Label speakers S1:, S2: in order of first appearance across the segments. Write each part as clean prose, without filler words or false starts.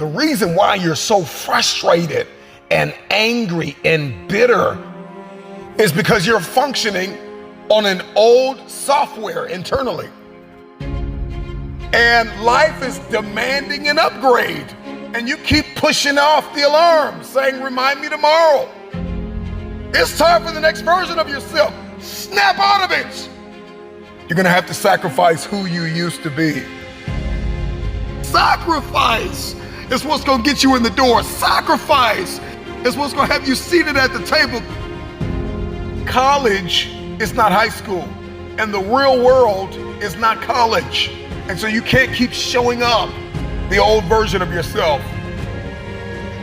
S1: The reason why you're so frustrated and angry and bitter is because you're functioning on an old software internally. And life is demanding an upgrade. And you keep pushing off the alarm, saying, remind me tomorrow. It's time for the next version of yourself. Snap out of it. You're gonna have to sacrifice who you used to be. Sacrifice is what's gonna get you in the door. Sacrifice is what's gonna have you seated at the table. College is not high school, and the real world is not college. And so you can't keep showing up the old version of yourself.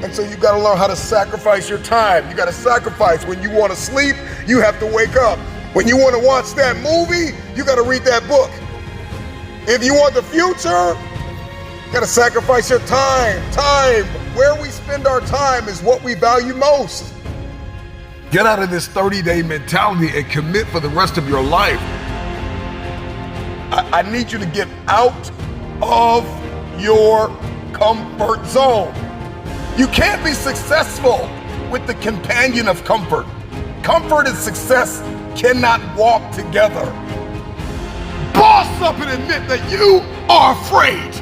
S1: And so you gotta learn how to sacrifice your time. You gotta sacrifice. When you wanna sleep, you have to wake up. When you wanna watch that movie, you gotta read that book. If you want the future, you gotta sacrifice your time. Time, where we spend our time is what we value most. Get out of this 30-day mentality and commit for the rest of your life. I need you to get out of your comfort zone. You can't be successful with the companion of comfort. Comfort and success cannot walk together. Boss up and admit that you are afraid.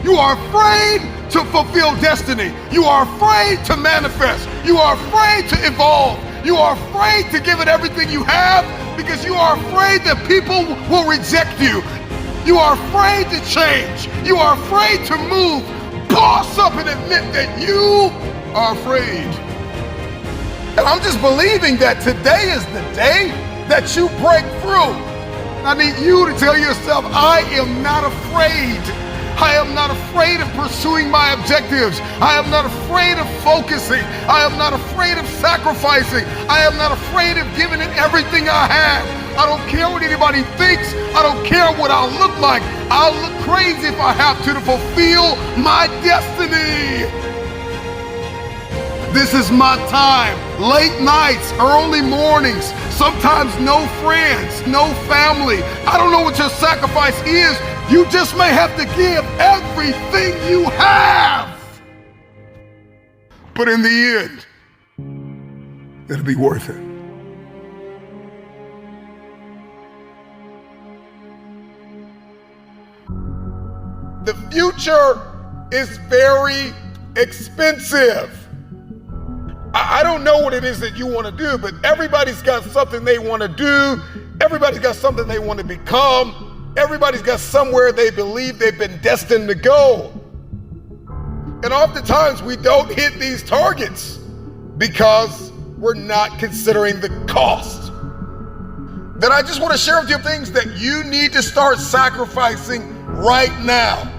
S1: You are afraid to fulfill destiny. You are afraid to manifest. You are afraid to evolve. You are afraid to give it everything you have because you are afraid that people will reject you. You are afraid to change. You are afraid to move. Boss up and admit that you are afraid. And I'm just believing that today is the day that you break through. I need you to tell yourself, I am not afraid. I am not afraid of pursuing my objectives. I am not afraid of focusing. I am not afraid of sacrificing. I am not afraid of giving it everything I have. I don't care what anybody thinks. I don't care what I'll look like. I'll look crazy if I have to fulfill my destiny. This is my time. Late nights, early mornings, sometimes no friends, no family. I don't know what your sacrifice is. You just may have to give everything you have. But in the end, it'll be worth it. The future is very expensive. I don't know what it is that you want to do, but everybody's got something they want to do. Everybody's got something they want to become. Everybody's got somewhere they believe they've been destined to go. And oftentimes we don't hit these targets because we're not considering the cost. Then I just want to share with you things that you need to start sacrificing right now.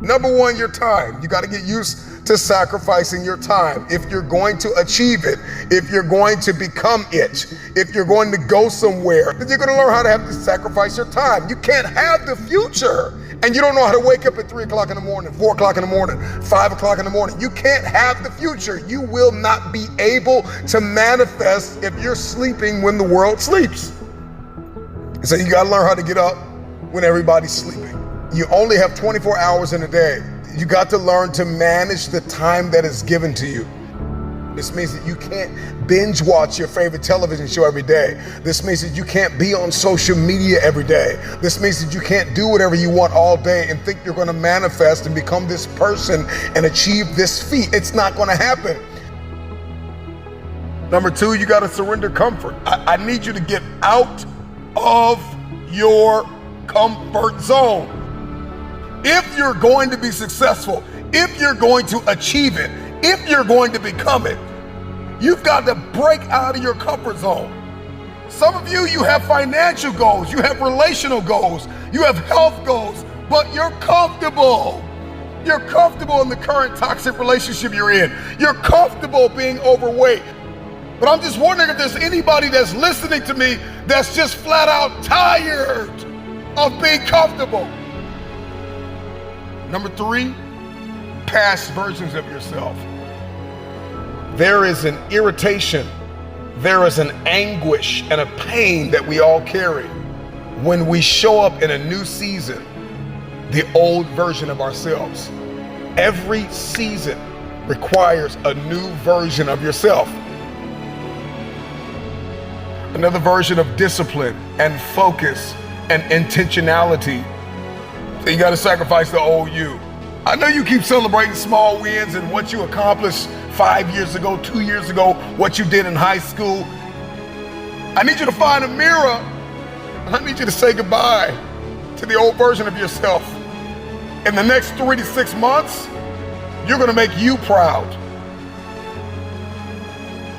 S1: Number one, your time. You got to get used to sacrificing your time. If you're going to achieve it, if you're going to become it, if you're going to go somewhere, then you're going to learn how to have to sacrifice your time. You can't have the future and you don't know how to wake up at 3 o'clock in the morning, 4 o'clock in the morning, 5 o'clock in the morning. You can't have the future. You will not be able to manifest if you're sleeping when the world sleeps. So you got to learn how to get up when everybody's sleeping. You only have 24 hours in a day. You got to learn to manage the time that is given to you. This means that you can't binge watch your favorite television show every day. This means that you can't be on social media every day. This means that you can't do whatever you want all day and think you're going to manifest and become this person and achieve this feat. It's not going to happen. Number two, you got to surrender comfort. I need you to get out of your comfort zone. If you're going to be successful, if you're going to achieve it, if you're going to become it, you've got to break out of your comfort zone. Some of you have financial goals, you have relational goals, you have health goals, but you're comfortable. You're comfortable in the current toxic relationship you're in. You're comfortable being overweight. But I'm just wondering if there's anybody that's listening to me that's just flat out tired of being comfortable. Number three, past versions of yourself. There is an irritation, there is an anguish and a pain that we all carry when we show up in a new season, the old version of ourselves. Every season requires a new version of yourself. Another version of discipline and focus and intentionality. So you got to sacrifice the old you. I know you keep celebrating small wins and what you accomplished 5 years ago, 2 years ago, what you did in high school. I need you to find a mirror, and I need you to say goodbye to the old version of yourself. In the next 3 to 6 months, you're gonna make you proud.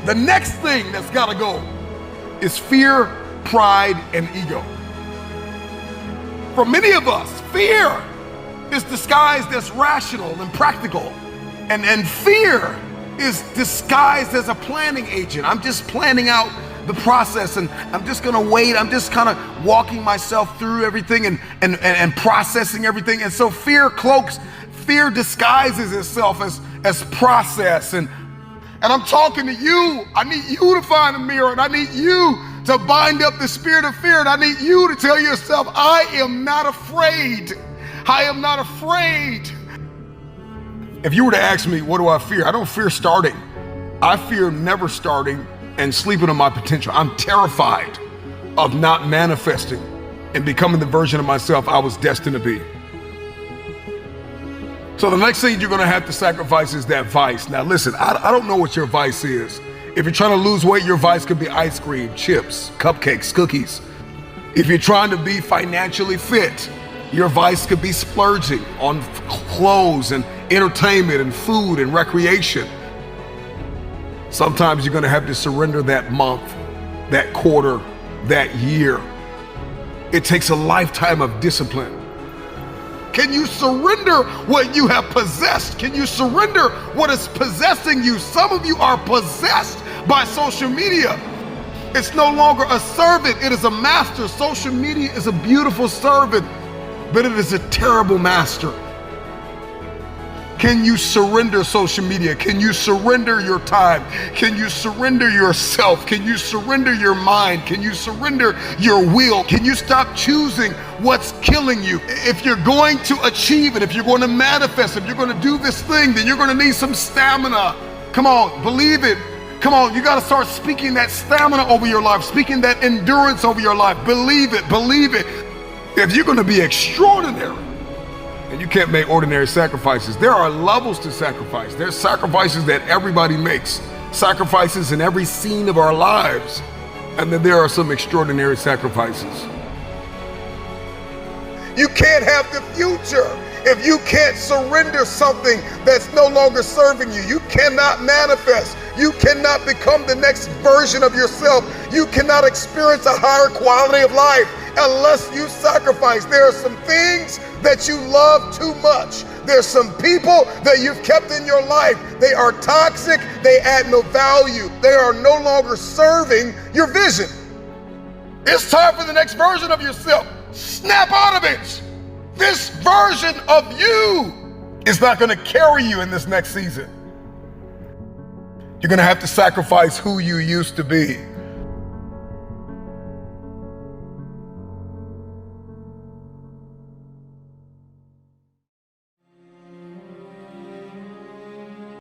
S1: The next thing that's gotta go is fear, pride, and ego. For many of us, fear is disguised as rational and practical. And fear is disguised as a planning agent. I'm just planning out the process, and I'm just gonna wait. I'm just kind of walking myself through everything and processing everything. And so fear disguises itself as process. And I'm talking to you. I need you to find a mirror, and I need you to bind up the spirit of fear. And I need you to tell yourself, I am not afraid. I am not afraid. If you were to ask me, what do I fear? I don't fear starting. I fear never starting and sleeping on my potential. I'm terrified of not manifesting and becoming the version of myself I was destined to be. So the next thing you're gonna have to sacrifice is that vice. Now listen, I don't know what your vice is. If you're trying to lose weight, your vice could be ice cream, chips, cupcakes, cookies. If you're trying to be financially fit, your vice could be splurging on clothes and entertainment and food and recreation. Sometimes you're gonna have to surrender that month, that quarter, that year. It takes a lifetime of discipline. Can you surrender what you have possessed? Can you surrender what is possessing you? Some of you are possessed by social media. It's no longer a servant, it is a master. Social media is a beautiful servant, but it is a terrible master. Can you surrender social media? Can you surrender your time? Can you surrender yourself? Can you surrender your mind? Can you surrender your will? Can you stop choosing what's killing you? If you're going to achieve it, if you're going to manifest, if you're going to do this thing, then you're going to need some stamina. Come on, believe it. Come on, you got to start speaking that stamina over your life, speaking that endurance over your life. Believe it, believe it. If you're going to be extraordinary, and you can't make ordinary sacrifices. There are levels to sacrifice. There's sacrifices that everybody makes, sacrifices in every scene of our lives. And then there are some extraordinary sacrifices. You can't have the future if you can't surrender something that's no longer serving you. You cannot manifest. You cannot become the next version of yourself. You cannot experience a higher quality of life unless you sacrifice. There are some things that you love too much. There's some people that you've kept in your life. They are toxic. They add no value. They are no longer serving your vision. It's time for the next version of yourself. Snap out of it. This version of you is not going to carry you in this next season. You're going to have to sacrifice who you used to be.